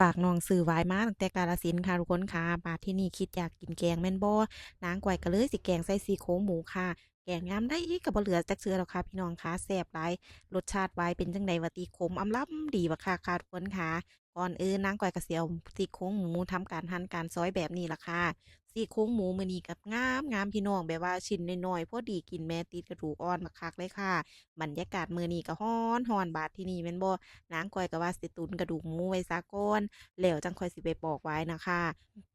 ฝากน้องซื้อหวายมาตั้งแต่กาฬสินธุ์ค่ะทุกคนค่ะมาที่นี่คิดอยากกินแกงแม่นบ่นางก้อยก็เลยสิแกงใส่ซี่โครงหมูค่ะแกงยามใดก็บ่เหลือจักเทื่อแล้วค่ะพี่น้องค่ะแซ่บหลายรสชาติหวายเป็นจั่งใดว่าติขมอำล้ำดีบักคักค่ะทุกคนค่ะก่อนอื่นนางก้อยก็สิเอาซี่โครงหมูทำการหั่นการซอยแบบนี้ล่ะค่ะซี่โครงหมูมื้อนี้ก็งามๆพี่น้องแบบว่าชิ้นน้อยๆพอดีกินแหมติดกระดูกอ่อนบักคักเลยค่ะบรรยากาศมื้อนี้ก็ร้อนๆบาดที่นี่แม่นบ่นางก้อยก็ว่าสิตุ๋นกระดูกหมูไว้ซะก่อน แล้วจังค่อยสิไปปอกไว้น่ะค่ะ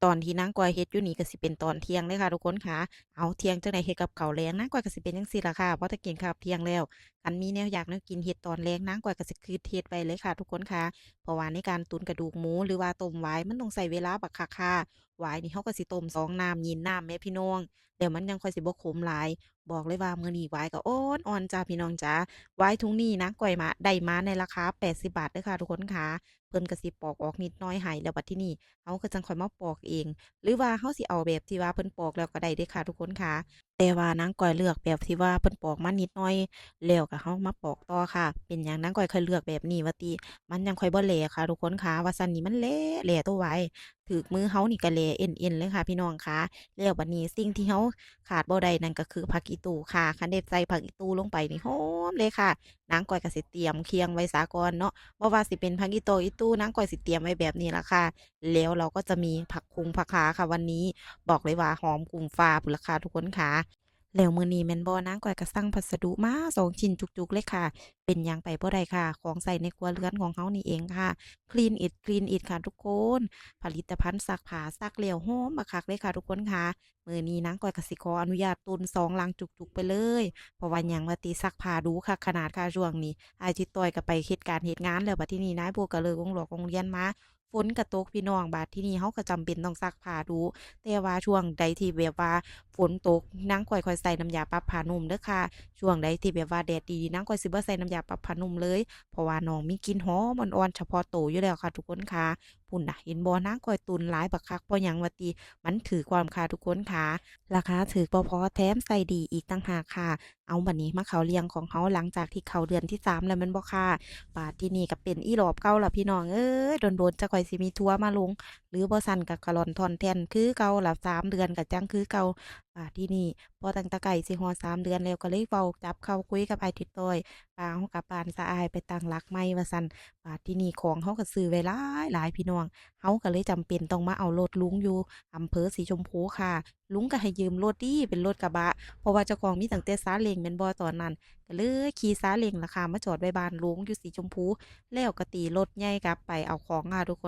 ตอนที่นางก้อยเฮ็ดอยู่นี่ก็สิเป็นตอนเที่ยงเลยค่ะทุกคนค่ะอ้าวเที่ยงจั่งใดเฮ็ดกับข้าวแลงนางก้อยก็สิเป็นจั่งซี้ล่ะค่ะพอถ้ากินข้าวเที่ยงแล้วคันมีแนวอยากแนวกินเฮ็ดตอนแลงนางก้อยก็สิคืดเฮ็ดไว้เลยค่ะทุกคนค่ะเพราะว่าในการตุ๋นกระดูกหมูหรือว่าต้มหวายมันต้องใช้เวลาบักคักค่ะหวายนี่เราก็สิต้ม2น้ำยีนน้ำแหมพี่น้องแล้วมันยังค่อยสิบ่ขมหลายบอกเลยว่ามื้อนี้หวายก็อ่อนๆจ้ะพี่น้องจ๋าหวายถุงนี้นางก้อยมาได้มาในราคา80บาทเด้อค่ะทุกคนค่ะ เพิ่นก็สิปอกออกนิดน้อยให้แล้วบัดทีนี้เราก็จังค่อยมาปอกเองหรือว่าเราสิเอาแบบที่ว่าเพิ่นปอกแล้วก็ได้เดะค่ะทุกคนค่ะแต่ว่านางก้อยเลือกแบบที่ว่าเพิ่นปอกมานิดหน่อยแล้วก็เรามาปอกต่อค่ะเป็นหยังนางก้อยค่อยเลือกแบบนี้ว่าติมันจั่งค่อยบ่แหลกค่ะทุกคนค่ะว่าซั้นนี่มันแหลตัวหวายถูกมือเรานี่ก็แหลเอ็นๆเลยค่ะพี่น้องค่ะแล้วบัดนี้สิ่งที่เราขาดบ่ได้นั่นก็คือผักอีตู่ค่ะคันได้ใส่ผักอีตู่ลงไปนี่หอมเลยค่ะนางก้อยก็สิเตรียมเคียงไว้ซะก่อนเนาะ บ่ว่าสิเป็นผักอีโตอีตู้นางก้อยสิเตรียมไว้แบบนี้ล่ะค่ะแล้วเราก็จะมีผักคุงผักข่าค่ะวันนี้บอกเลยว่าหอมกุ่มฟ้าพู้นล่ะค่ะทุกคนค่ะแล้วมื้อนี้แม่นบ่นางก้อยก็สั่งพัสดุมา2ชิ้นจุกๆเลยค่ะเป็นหยังไปบ่ได้ค่ะของใช้ในครัวเรือนของเฮานี่เองค่ะ Clean It Clean It ค่ะทุกคนผลิตภัณฑ์ซักผ้าซักแล้วหอมบักคักเลยค่ะทุกคนค่ะมื้อนี้นางก้อยก็สิขออนุญาตตุน2ลังจุกๆไปเลยเพราะว่าหยังว่าติซักผ้าดูคักขนาดค่ะช่วงนี้ อ้ายจิต้อยก็ไปเฮ็ดการเฮ็ดงานแล้วบัดทีนี้นายพวกก็เลิกโรงเรียนมาฝนก็ตกพี่น้องบัดทีนี้เราก็จำเป็นต้องซักผ้าดูแต่ว่าช่วงใดที่แบบว่าฝนตกนางก้อยค่อยใส่น้ำยาปรับผ้านุ่มเด้อค่ะช่วงใดที่แบบว่าแดดดีๆนางก้อยสิบ่ใส่น้ำยาปรับผ้านุ่มเลยเพราะว่าน้องมีกลิ่นหอมอ่อนๆเฉพาะโตวอยู่แล้วค่ะทุกคนค่ะพู้นน่ะเห็นบ่นางก้อยตุนหลายบักคักเพราะหยังว่าติมันถูกความค่ะทุกคนค่ะราคาถูกบ่พอแถมใส่ดีอีกต่างหากค่ะ เอาบัดนี้มาเข้าเรื่องของเราหลังจากที่เข้าเดือนที่3แล้วแม่นบ่ค่ะบาดทีนี้ก็เป็นอีรอบเก่าแล้วพี่น้องเอ้ยโดนๆจักข้อยสิมีทัวร์มาลงหรือบ่ซั้นก็กะล่อนท่อนแท่นคือเก่าล่ะ3เดือนก็จังคือเก่าบาดทีนี้พอตั้งแต่ใกล้สิฮอด3เดือนแล้วก็เลยเว้าจับเข่าคุยกับอ้ายทิดต้อยปาเรากลับบ้านซะอ้ายไปตั้งหลักใหม่ว่าซั่นบาดทีนี้ของเราก็ซื้อไว้หลายหลายพี่น้องเราก็เลยจำเป็นต้องมาเอารถลุงอยู่อำเภอสีชมพูค่ะลุงก็ให้ยืมรถติเป็นรถกระบะ เพราะว่าเจ้าของมีตั้งแต่ซาเล้งแม่นบ่ตอนนั้นก็เลยขี่ซาเล้งล่ะค่ะมาจอดไว้บ้านลุงอยู่สีชมพูแล้วก็ตีรถใหญ่กลับไปเอาของค่ะทุกคน